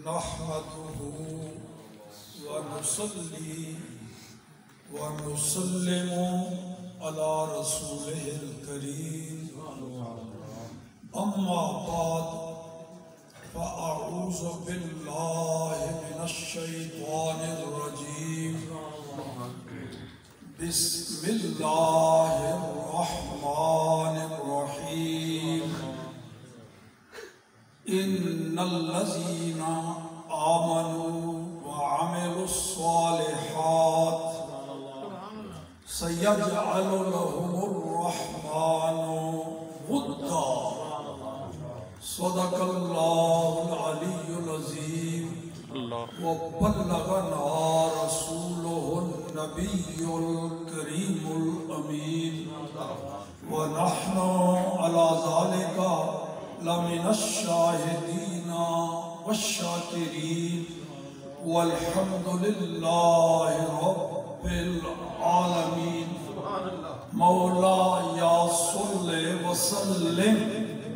نحمده ونصلي ونسلم على رسوله الكريم أما بعد فأعوذ بالله من الشيطان الرجيم بسم الله الرحمن الرحيم إن الذين آمنوا وعملوا الصالحات سيجعل لهم الرحمن ودا صدق الله العلي العظيم وبلغنا رسوله النبي الكريم الأمين ونحن على ذلك لمن الشاهدين والشاكرين والحمد لله رب العالمين مولاي صل وسلم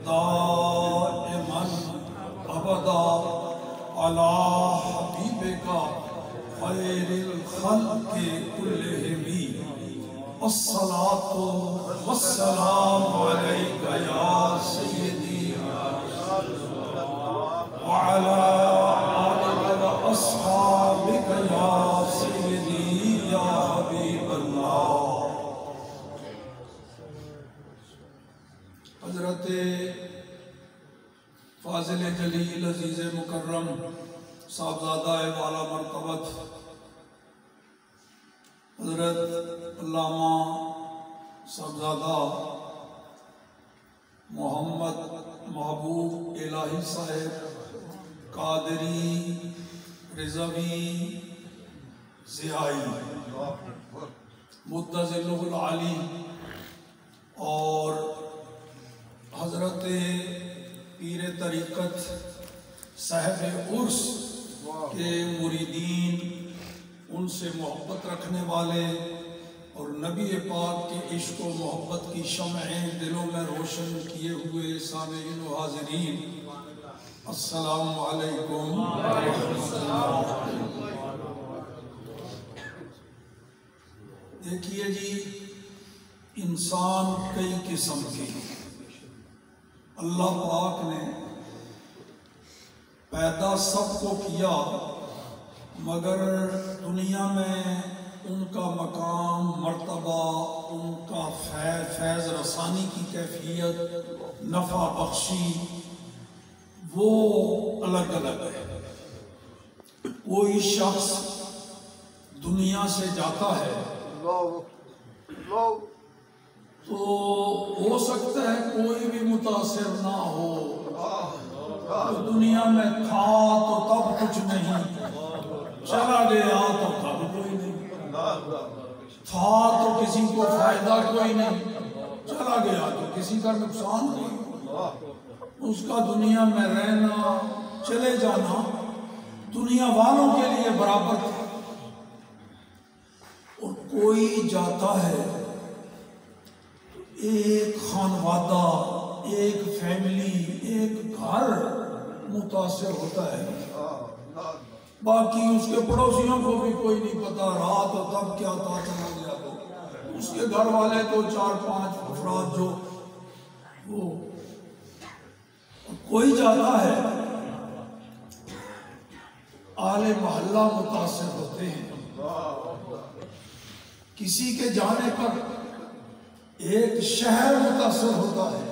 دائما أبدا على حبيبك خير الخلق كلهم الصلاة والسلام عليك يا سيدي وعلى آلك وأصحابك يا سيدي يا حبيب الله. حضرت فاضل جلیل عزیز مکرم صاحبزادہ والا مرتبت حضرت علامہ صاحبزادہ محمد محبوب الہی صاحب قادری رضوی ضیائی متظلہ العالی اور حضرت پیر طریقت صاحب عرس کے مریدین، ان سے محبت رکھنے والے اور نبی پاک کے عشق و محبت کی شمعیں دلوں میں روشن کیے ہوئے سامعین و حاضرین، السلام علیکم ورحمۃ اللہ. دیکھیے جی، انسان کئی قسم کے اللہ پاک نے پیدا سب کو کیا، مگر دنیا میں ان کا مقام، مرتبہ، ان کا فیض رسانی کی کیفیت، نفع بخشی، وہ الگ الگ ہے. کوئی شخص دنیا سے جاتا ہے تو ہو سکتا ہے کوئی بھی متاثر نہ ہو، دنیا میں تھا تو تب کچھ نہیں، چلا گیا تو تب کوئی نہیں، تھا تو کسی کو فائدہ کوئی نہیں، چلا گیا تو کسی کا نقصان نہیں. اس کا دنیا میں رہنا، چلے جانا دنیا والوں کے لیے برابر تھا. اور کوئی جاتا ہے، ایک خانوادہ، ایک فیملی، ایک گھر متاثر ہوتا ہے، باقی اس کے پڑوسیوں کو بھی کوئی نہیں پتا رات ہو تب کیا تھا، چلا گیا تو اس کے گھر والے تو 4-5 افراد جو وہ. کوئی جاتا ہے، اہل محلہ متاثر ہوتے ہیں. کسی کے جانے پر ایک شہر متاثر ہوتا ہے،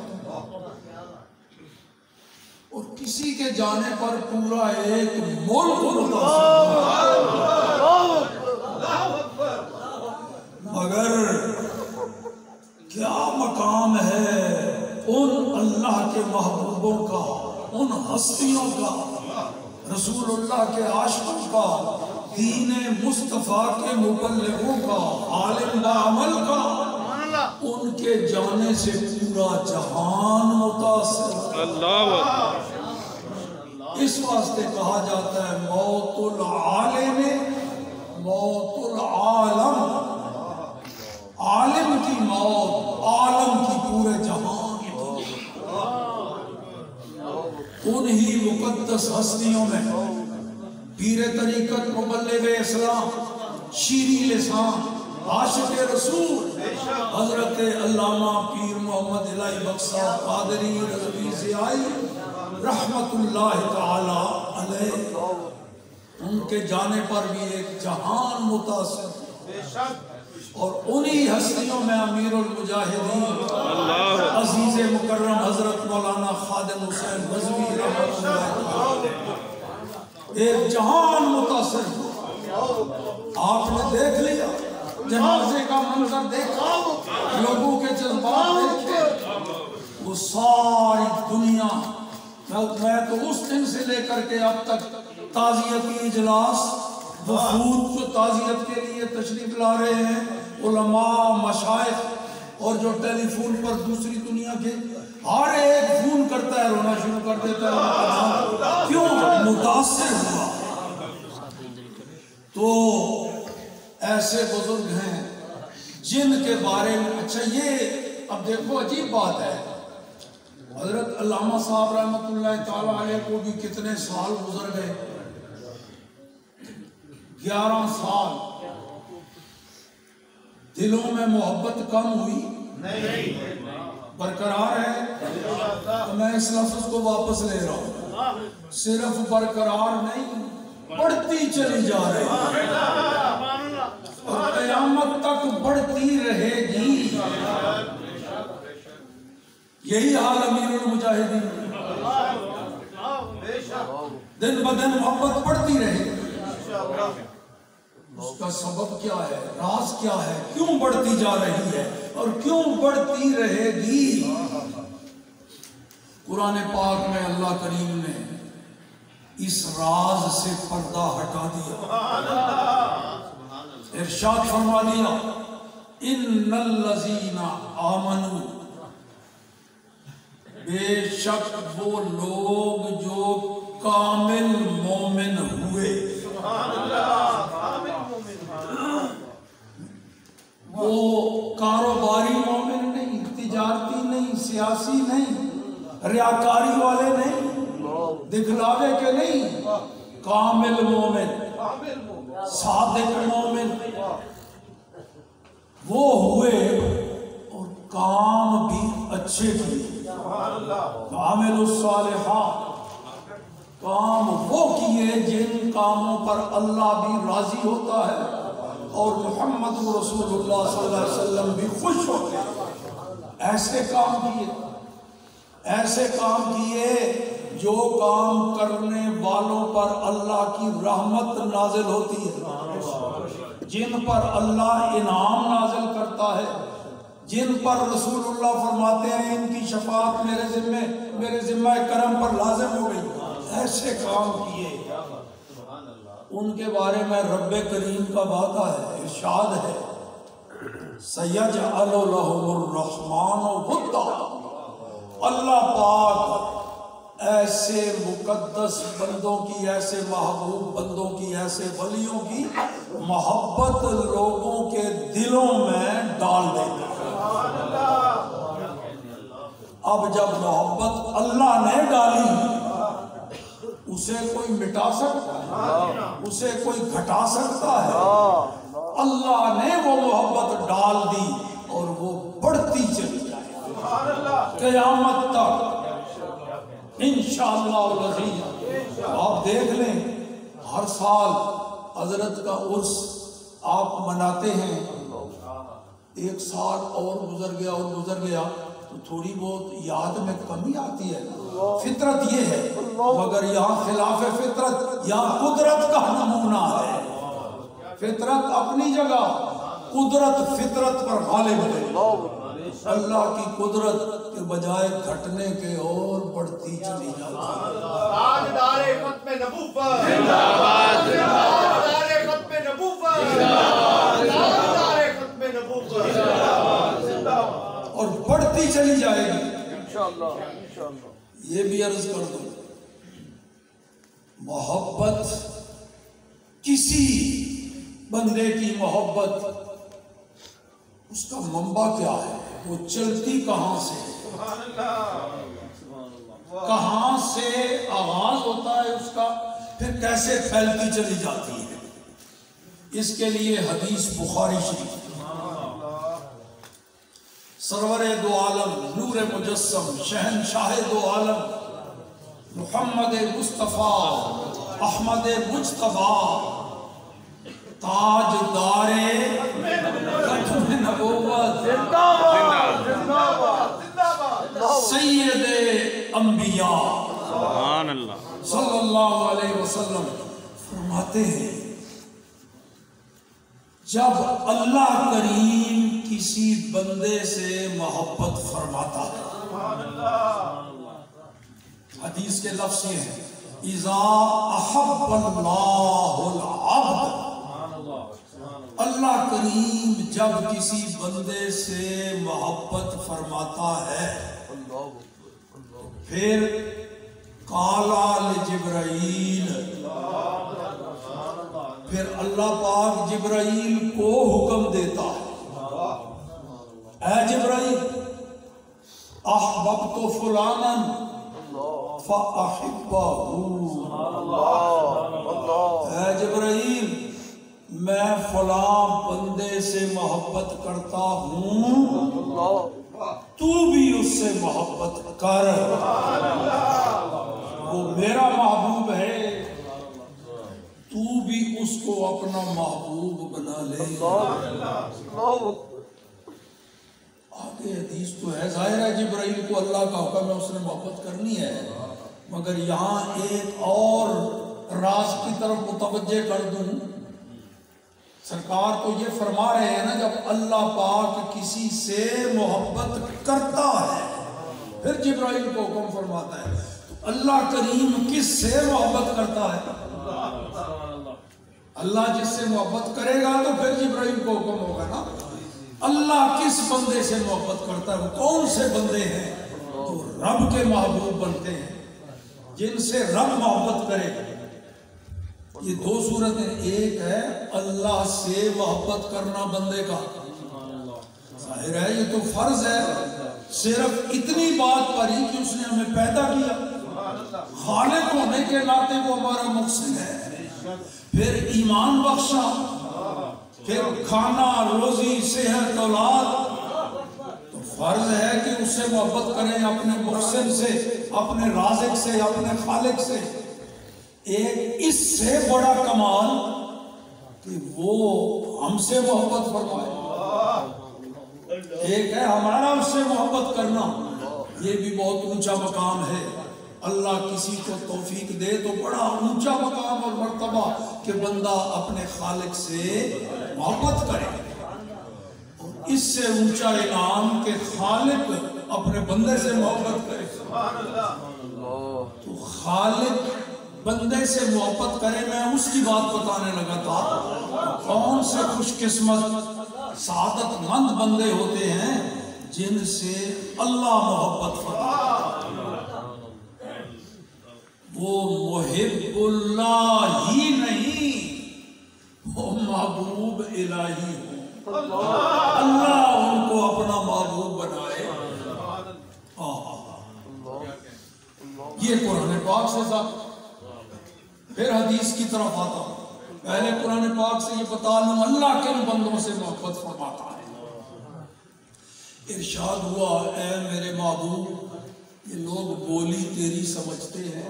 اور کسی کے جانے پر پورا ایک ملک متاثر ہوتا ہے. مگر کیا مقام ہے ان اللہ کے محبوبوں کا، ان ہستیوں کا، رسول اللہ کے عاشقوں کا، دین مصطفیٰ کے مبلغوں کا، عالم بعمل کا. ان کے جانے سے پورا جہان متاثر. اس واسطے کہا جاتا ہے موت العالم موت العالم. عالم کی موت عالم کی پورے جہان کی. انہی مقدس ہستیوں میں پیر طریقت، مبلغ اسلام، شیریں لسان، عاشق رسول حضرت علامہ پیر محمد الہی بخشا قادری رضوی زیائی رحمت اللہ تعالی علیہ، ان کے جانے پر بھی ایک جہان متاثر، اور انہی ہستیوں میں امیر المجاہدین عزیز مکرم حضرت مولانا خادم حسین رضوی رحمت اللہ علیہ ایک جہان متاثر ہوا۔ آپ نے دیکھ لیا جنازے کا منظر دیکھا، لوگوں کے جذبات دیکھے، وہ ساری دنیا، میں تو اس دن سے لے کر کے اب تک تعزیتی اجلاس، وفود جو تعزیت کے لیے تشریف لا رہے ہیں، علماء، مشائخ، اور جو ٹیلی فون پر دوسری دنیا کے ہر ایک فون کرتا ہے، رونا شروع کر دیتا ہے، کیوں؟ متاثر ہوا۔ تو ایسے بزرگ ہیں جن کے بارے میں، اچھا یہ اب دیکھو عجیب بات ہے، حضرت علامہ صاحب رحمت اللہ تعالیٰ علیہ کو بھی کتنے سال گزر گئے، 11 سال، دلوں میں محبت کم ہوئی برقرار ہے؟ تو میں اس لفظ کو واپس لے رہا ہوں، صرف برقرار نہیں، بڑھتی چلی جا رہی اور قیامت تک بڑھتی رہے گی۔ یہی حال امیر المجاہدین، دن بدن محبت بڑھتی رہے گی۔ اس کا سبب کیا ہے، راز کیا ہے، کیوں بڑھتی جا رہی ہے اور کیوں بڑھتی رہے گی؟ قرآن پاک میں اللہ کریم نے اس راز سے پردہ ہٹا دیا، ارشاد فرما دیا، ان الذین آمنوا، بے شک وہ لوگ جو کامل مومن ہوئے، وہ کاروباری مومن نہیں، تجارتی نہیں، سیاسی نہیں، ریاکاری والے نہیں، دکھلاوے کے نہیں، کامل مومن، صادق مومن وہ ہوئے، اور کام بھی اچھے کیے، عامل الصالحات، کام وہ کیے جن کاموں پر اللہ بھی راضی ہوتا ہے اور محمد رسول اللہ صلی اللہ علیہ وسلم بھی خوش ہوتے ہیں، ایسے کام کیے جو کام کرنے والوں پر اللہ کی رحمت نازل ہوتی ہے، جن پر اللہ انعام نازل کرتا ہے، جن پر رسول اللہ فرماتے ہیں ان کی شفاعت میرے ذمہ کرم پر لازم ہو گئی، ایسے کام کیے، ان کے بارے میں رب کریم کا وعدہ ہے، ارشاد ہے، سَيَجْعَلُ لَهُمُ الرَّحْمَنُ وُدًّا، اللہ پاک ایسے مقدس بندوں کی، ایسے محبوب بندوں کی، ایسے ولیوں کی محبت لوگوں کے دلوں میں ڈال دیتا ہے۔ اب جب محبت اللہ نے ڈالی، اسے کوئی مٹا سکتا ہے، اسے کوئی گھٹا سکتا ہے؟ اللہ نے وہ محبت ڈال دی اور وہ بڑھتی چلی جائے قیامت تک انشاءاللہ العزیز۔ آپ دیکھ لیں، ہر سال حضرت کا عرس آپ مناتے ہیں، ایک سال اور گزر گیا تو تھوڑی بہت یاد میں کمی آتی ہے، فطرت یہ ہے، مگر یہاں خلاف فطرت، یہاں قدرت کا نمونہ ہے، فطرت اپنی جگہ، قدرت فطرت پر غالب ہے، اللہ کی قدرت کے بجائے گھٹنے کے اور بڑھتی چلی جاتی ہے۔ تاجدار ختم نبوت زندہ باد، تاجدار ختم نبوت زندہ باد، تاجدار ختم نبوت زندہ باد، زندہ باد، اور بڑھتی چلی جائے گی انشاءاللہ انشاءاللہ۔ یہ بھی عرض کر دوں، محبت، کسی بندے کی محبت، اس کا منبع کیا ہے، وہ چلتی کہاں سے، کہاں سے آغاز ہوتا ہے اس کا، پھر کیسے پھیلتی چلی جاتی ہے؟ اس کے لیے حدیث بخاری شریف، سرور دو عالم، نور مجسم، شہنشاہ دو عالم، محمد مصطفیٰ احمد مجتبیٰ، تاجدار ختم نبوت، سید انبیاء صلی اللہ علیہ وسلم فرماتے ہیں جب اللہ کریم کسی بندے سے محبت فرماتا ہے، حدیث کے لفظ یہ ہیں اذا احب اللہ العبد، اللہ کریم جب کسی بندے سے محبت فرماتا ہے پھر قالا لجبرائیل، پھر اللہ پاک جبرائیل کو حکم دیتا ہے، اے جبرائیل احببت فلانا فاحبہ، اے جبرائیل میں فلاں بندے سے محبت کرتا ہوں، تو بھی اس سے محبت کر، وہ میرا محبوب ہے، تو بھی اس کو اپنا محبوب بنا لے۔ آگے حدیث تو ہے، ظاہر ہے جبرائیل کو اللہ کا حکم ہے، اس نے محبت کرنی ہے، مگر یہاں ایک اور راز کی طرف متوجہ کر دوں، سرکار تو یہ فرما رہے ہیں نا جب اللہ پاک کسی سے محبت کرتا ہے پھر جبرائیل کو حکم فرماتا ہے، اللہ کریم کس سے محبت کرتا ہے؟ اللہ جس سے محبت کرے گا تو پھر جبرائیل کو حکم ہوگا نا۔ اللہ کس بندے سے محبت کرتا ہے؟ وہ کون سے بندے ہیں جو رب کے محبوب بنتے ہیں، جن سے رب محبت کرے گا؟ یہ دو صورتیں، ایک ہے اللہ سے محبت کرنا بندے کا، ظاہر ہے یہ تو فرض ہے، صرف اتنی بات پر ہی کہ اس نے ہمیں پیدا کیا، خالق ہونے کے ناطے وہ ہمارا مقصد ہے، پھر ایمان بخشا، پھر کھانا روزی صحت اولاد، تو فرض ہے کہ اس سے محبت کریں اپنے مقصد سے، اپنے رازق سے، اپنے خالق سے۔ ایک اس سے بڑا کمال کہ وہ ہم سے محبت فرمائے، ایک ہے ہمارا اس سے محبت کرنا، یہ بھی بہت اونچا مقام ہے۔ اللہ کسی کو توفیق دے تو بڑا اونچا مقام اور مرتبہ کہ بندہ اپنے خالق سے محبت کرے، اس سے اونچا انعام کہ خالق اپنے بندے سے محبت کرے۔ تو خالق بندے سے محبت کرے، میں اس کی بات بتانے لگا تھا، کون سے خوش قسمت سعادت مند بندے ہوتے ہیں جن سے اللہ محبت فرماتا ہے، وہ محب اللہ ہی نہیں، وہ محبوب الہی ہو، اللہ ان کو اپنا محبوب بنائے۔ یہ قرآن پاک سے تھا، پھر حدیث کی طرف آتا ہوں، پہلے قرآن پاک سے یہ بتا لوں اللہ کن بندوں سے محبت فرماتا ہے۔ ارشاد ہوا اے میرے محبوب، یہ لوگ بولی تیری سمجھتے ہیں،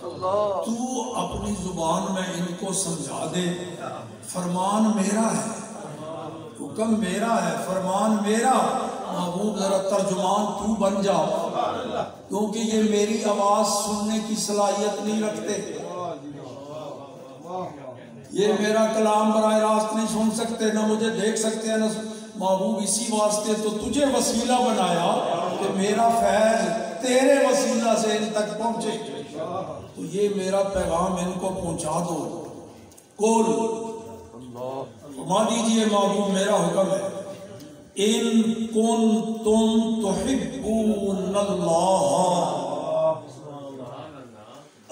تو اپنی زبان میں ان کو سمجھا دے، فرمان میرا ہے، حکم میرا ہے، فرمان میرا، محبوب ذرا ترجمان تو بن جا، کیونکہ یہ میری آواز سننے کی صلاحیت نہیں رکھتے، یہ میرا کلام براہ راست نہیں سن سکتے، نہ مجھے دیکھ سکتے ہیں، نہ محبوب اسی واسطے تو تجھے وسیلہ بنایا کہ میرا فیض تیرے وسیلہ سے ان تک پہنچے، تو یہ میرا پیغام ان کو پہنچا دو۔ قول فرما دیجئے محبوب میرا حکم ہے، ان کنتم تحبون اللہ،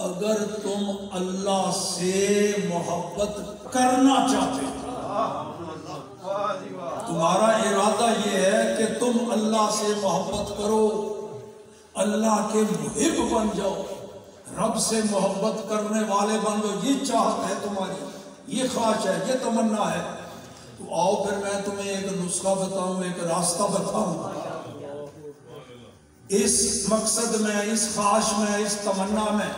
اگر تم اللہ سے محبت کرنا چاہتے ہو، تمہارا ارادہ یہ ہے کہ تم اللہ سے محبت کرو، اللہ کے محب بن جاؤ، رب سے محبت کرنے والے بن جاؤ، یہ چاہت ہے تمہاری، یہ خواہش ہے، یہ تمنا ہے، تو آؤ پھر میں تمہیں ایک نسخہ بتاؤں، ایک راستہ بتاؤں۔ اس مقصد میں، اس خواہش میں، اس تمنا میں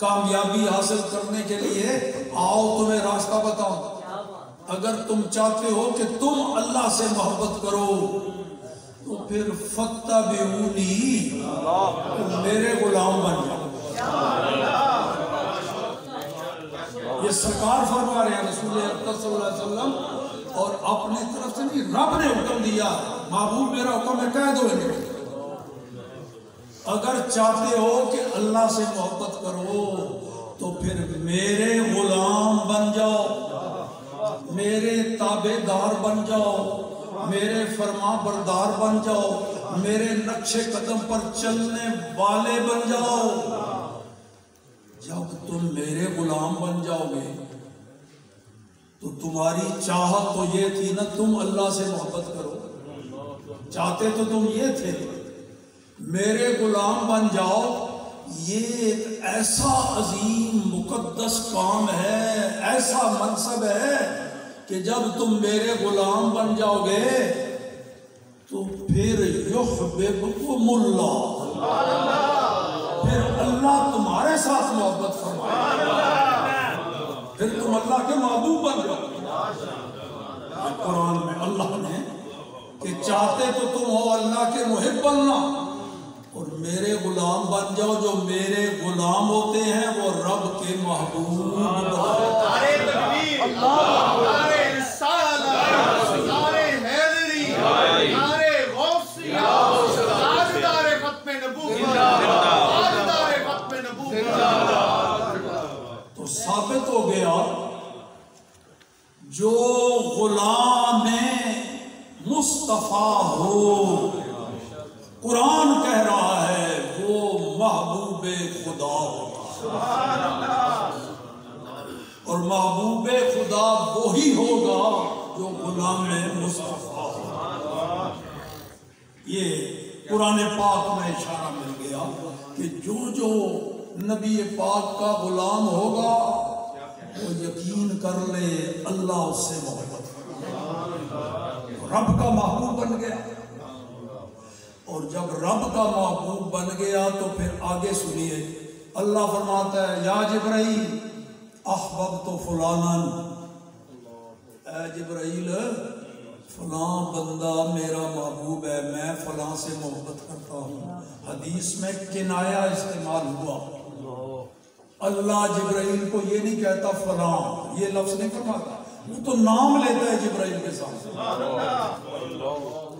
کامیابی حاصل کرنے کے لیے آؤ تمہیں راستہ بتاؤں۔ اگر تم چاہتے ہو کہ تم اللہ سے محبت کرو تو پھر فَاتَّبِعُونِی، تم میرے غلام بن جاؤ۔ یہ سرکار فرما رہے ہیں، رسول اکرم صلی اللہ علیہ وسلم، اور اپنے طرف سے نہیں، رب نے حکم دیا، محبوب میرا حکم ہے کہہ دو انہیں، اگر چاہتے ہو کہ اللہ سے محبت کرو تو پھر میرے غلام بن جاؤ، میرے تابع دار بن جاؤ، میرے فرما بردار بن جاؤ، میرے نقش قدم پر چلنے والے بن جاؤ۔ جب تم میرے غلام بن جاؤ گے تو تمہاری چاہت تو یہ تھی نا، تم اللہ سے محبت کرو، چاہتے تو تم یہ تھے، میرے غلام بن جاؤ۔ یہ ایک ایسا عظیم مقدس کام ہے، ایسا منصب ہے کہ جب تم میرے غلام بن جاؤ گے تو پھر یحببکم اللہ، پھر اللہ تمہارے ساتھ محبت فرمائے گا، پھر تم اللہ کے محبوب بن جاؤ۔ قرآن میں اللہ نے کہ چاہتے تو تم ہو اللہ کے محب بننا اور میرے غلام بن جاؤ، جو میرے غلام ہوتے ہیں وہ رب کے محبوب نعرے تکبیر، نعرے رسالت، نعرے حیدری، نعرے غوثی، تاجدار ختم نبوت، تاجدار ختم نبوت۔ تو ثابت ہو گیا جو غلام مصطفیٰ ہو، قرآن کہہ رہا ہے وہ محبوب خدا ہوگا، اور محبوب خدا وہی ہوگا جو غلام مصطفیٰ ہوگا۔ یہ قرآن پاک میں اشارہ مل گیا کہ جو نبی پاک کا غلام ہوگا وہ یقین کر لے اللہ اس سے محبت کرے، رب کا محبوب بن گیا، اور جب رب کا محبوب بن گیا تو پھر آگے سنیے، اللہ فرماتا ہے یا جبرائیل احببت فلانا، اے جبرائیل فلاں بندہ میرا محبوب ہے، میں فلاں سے محبت کرتا ہوں۔ حدیث میں کنایا استعمال ہوا، اللہ جبرائیل کو یہ نہیں کہتا فلاں، یہ لفظ نہیں فرماتا، وہ تو نام لیتا ہے جبرائیل کے ساتھ،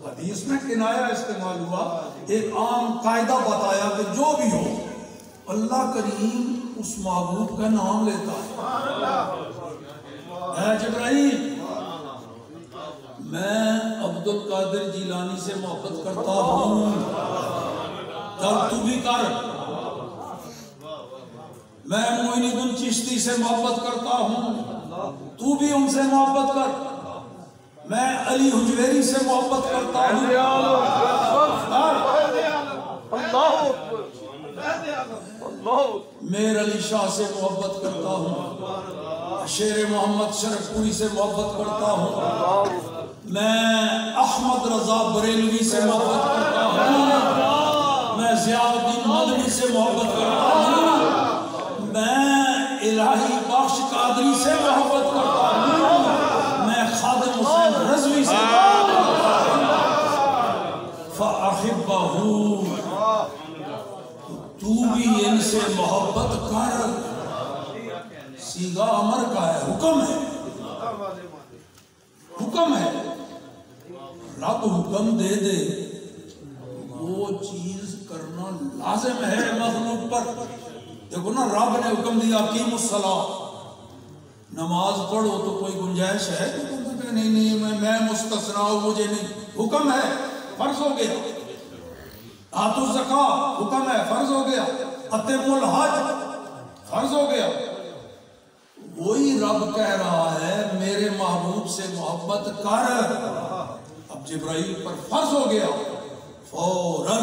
حدیث میں کنایا استعمال ہوا، ایک عام قاعدہ بتایا کہ جو بھی ہو اللہ کریم اس محبوب کا نام لیتا ہے۔ اے جبرائیل میں عبد القادر جیلانی سے محبت کرتا ہوں، چل تو بھی کر، میں معین الدین چشتی سے محبت کرتا ہوں، تو بھی ان سے محبت کر، میں علی حجویری سے محبت کرتا ہوں، میر علی شاہ سے محبت کرتا ہوں، شیر محمد شرف پوری سے محبت کرتا ہوں، میں احمد رضا بریلوی سے محبت کرتا ہوں، میں ضیاء الدین مدنی سے محبت کرتا ہوں، میں الہی بخش قادری سے محبت کرتا ہوں، میں خادم حسین رضوی سے محبت کرتا ہوں، فَأَحِبَّهُ، تو بھی ان سے محبت کر، سیغہ امر کا ہے، حکم ہے، حکم ہے، رب حکم دے دے وہ چیز کرنا لازم ہے مخلوق پر۔ دیکھو نا، رب نے حکم دیا اقیموا الصلاۃ، نماز پڑھو، تو کوئی گنجائش ہے کہ تم کہتے نہیں میں مستثنا ہوں، مجھے نہیں، حکم ہے، فرض ہو گیا۔ آتوا الزکاۃ، حکم ہے، فرض ہو گیا۔ اتموا الحج، فرض ہو گیا۔ وہی رب کہہ رہا ہے میرے محبوب سے محبت کر، اب جبرائیل پر فرض ہو گیا، فوراً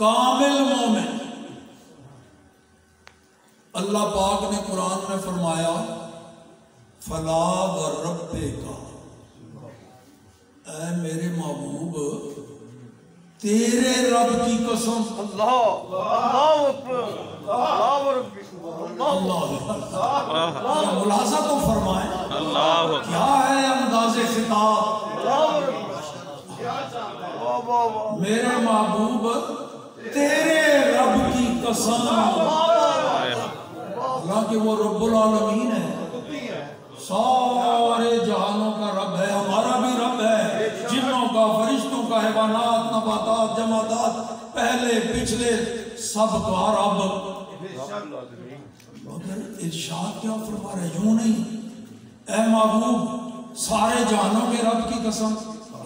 کامل مومن اللہ پاک نے قرآن میں فرمایا فلا وربک، اے میرے محبوب تیرے رب کی قسم، اللہ ملاحظہ تو فرمائیں کیا ہے انداز خطاب، میرے محبوب تیرے رب کی قسم، حالانکہ وہ رب العالمین ہے، سارے جہانوں کا رب ہے، ہمارا بھی رب ہے، جنوں کا، فرشتوں کا، حیوانات، نباتات، جمادات، پہلے پچھلے سب کا رب، مگر ارشاد کیا فرما رہے؟ یوں نہیں اے محبوب سارے جہانوں کے رب کی قسم،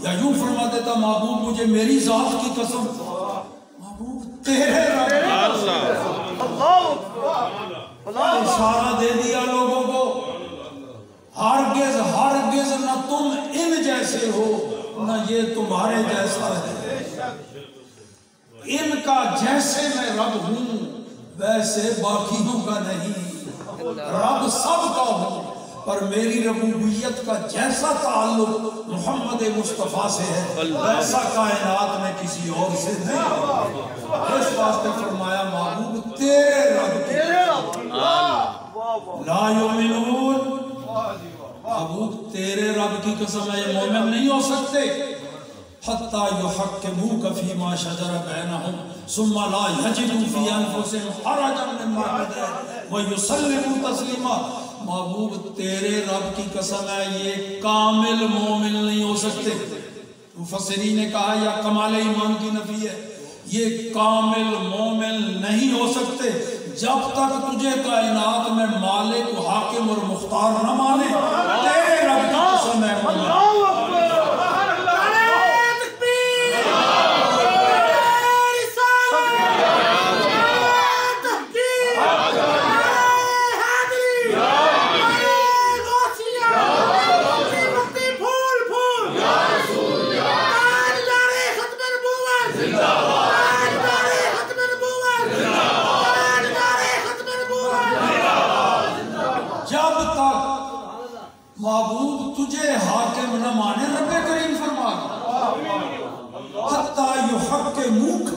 یا یوں فرما دیتا محبوب مجھے میری ذات کی قسم، محبوب تیرے رب کی قسم، اشارہ دے دیا لوگوں کو ہرگز ہرگز نہ تم ان جیسے ہو نہ یہ تمہارے جیسا ہے، ان کا جیسے میں رب ہوں ویسے باقیوں کا نہیں، رب سب کا ہوں پر میری ربوبیت کا جیسا تعلق محمد مصطفیٰ سے ہے ویسا کائنات میں کسی اور سے نہیں، اس واسطے فرمایا محبوب تیرے رب لا یؤمنون، محبوب تیرے رب کی قسم ہے یہ مومن نہیں ہو سکتے حتی یحکموک فیما شجر بینہم ثم لا یجدوا فی انفسہم حرجا مما قضیت ویسلموا تسلیما، محبوب تیرے رب کی قسم ہے یہ کامل مومن نہیں ہو سکتے، مفسرین نے کہا یا کمال ایمان کی نفی ہے، یہ کامل مومن نہیں ہو سکتے جب تک تجھے کائنات میں مالک حاکم اور مختار نہ مانے، تیرے رب کی قسم ہے محبوب تجھے حاکم نہ مانے، رب کریم فرماتا حتی یحکموک،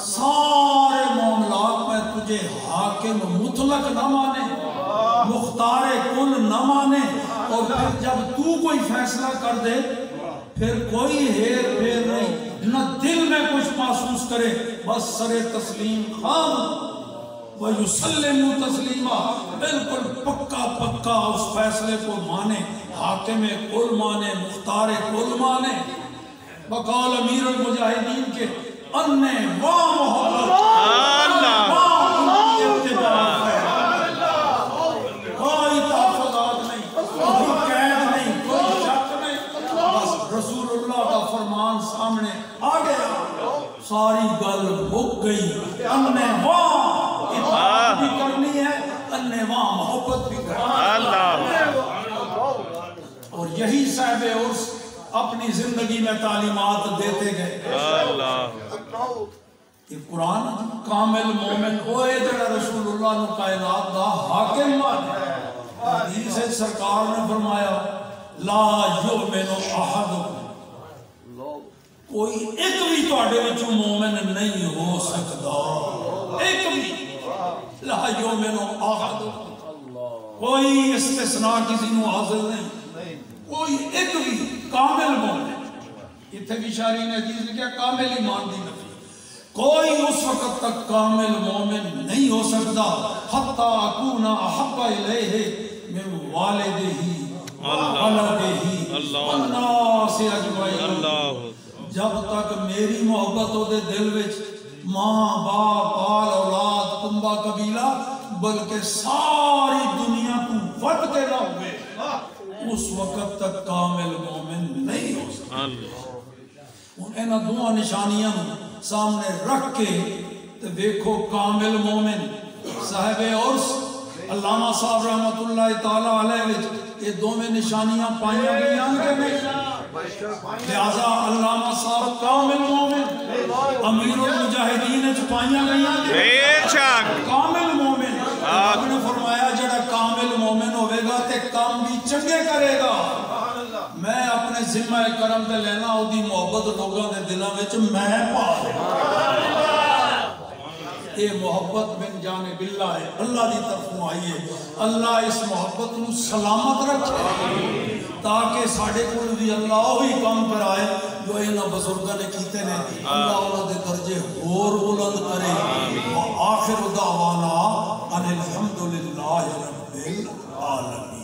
سارے معاملات میں تجھے حاکم مطلق نہ مانے، مختار کل نہ مانے، اور پھر جب تو کوئی فیصلہ کر دے پھر کوئی ہیر پھیر نہیں، نہ دل میں کچھ محسوس کرے، بس سر تسلیم خام وَيُسَلِّمُ تَسْلِيمًا، بالکل پکا پکا اس فیصلے کو مانے، حاکم کل مانے، مختار کل مانے، بقال امیر المجاہدین کے انے واہ محبت واہ اتباع ہے، کوئی تحفظات نہیں، کوئی قید نہیں، کوئی شک نہیں، بس رسول اللہ کا فرمان سامنے آ گیا، ساری گل بک گئی، انے واہ بھی کرنی ہے، انواع محبت بھی کرنی ہے، اور یہی صاحب عرس اپنی زندگی میں تعلیمات دیتے گئے، کہ قرآن کامل مومن ہوئے جڑا رسول اللہ نے کائنات دا حاکم مانے، حدیث سرکار نے فرمایا لا یؤمن احدکم، کوئی ایک بھی تواڈے وچوں مومن نہیں ہو سکتا، ایک بھی لا یؤمن احدکم، کوئی استثناء کسی نو حاصل نہیں، کوئی ایک بھی کامل مومن، اتھے بھی شارحین حدیث نے کیا کامل ایمان دی نفی، کوئی اس وقت تک کامل مومن نہیں ہو سکتا حتی اکون احب الیہ من والدہ ولدہ والناس اجمعین، جب تک میری محبت ہو دے دل وچ ماں باپ بال اولاد کنبہ قبیلہ بلکہ ساری دنیا کو وٹ کے نہ ہوئے، اس وقت تک کامل مومن نہیں ہو سکتا۔ انہیں دو نشانیاں سامنے رکھ کے تو دیکھو کامل مومن صاحب عرس علامہ صاحب رحمت اللہ تعالیٰ علیہ یہ دو میں نشانیاں پائیاں گئی ہیں کہ نہیں، لہذا علامہ صاحب کامل مومن امیر المجاہدین چھپائیاں گئیاں کامل مومن آپ نے فرمایا جڑا کامل مومن ہوئے گا تے کام بھی چنگے کرے گا میں اپنے ذمہ کرم تے لینا او دی محبت لوگوں دے دلوں وچ میں پا یہ محبت من جانب اللہ ہے اللہ دی طرفوں آئی ہے اللہ اس محبت نو سلامت رکھے تاکہ ساڑھے کو بھی اللہ ہوئی کام پر آئے جو انہاں بزرگاں نے کیتے نے اللہ انہاں دے درجے اور بلند کرے وآخر دعوانا ان الحمدللہ رب العالمین